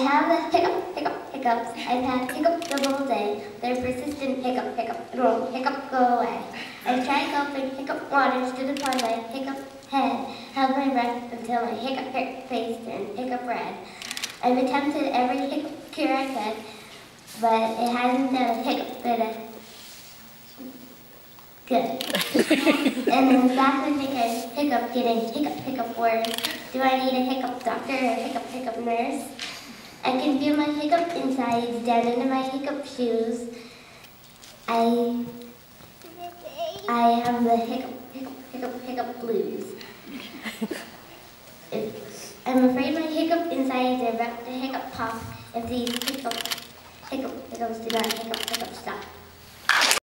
have the hiccups. I've had hiccups the whole day. They're persistent hiccup. It won't go away. I've tried gulping hiccup water, stood upon my hiccup head, held my breath until my hiccup face turned hiccup red. I've attempted every hiccup cure I could, but it hasn't done a hiccup bit of good. And in fact, I think I hiccup getting hiccup worse. Do I need a hiccup doctor or a hiccup nurse? I can feel my hiccup insides down into my hiccup shoes. I have the hiccup blues. I'm afraid my hiccup insides are about to hiccup pop if these hiccups do not hiccup stop.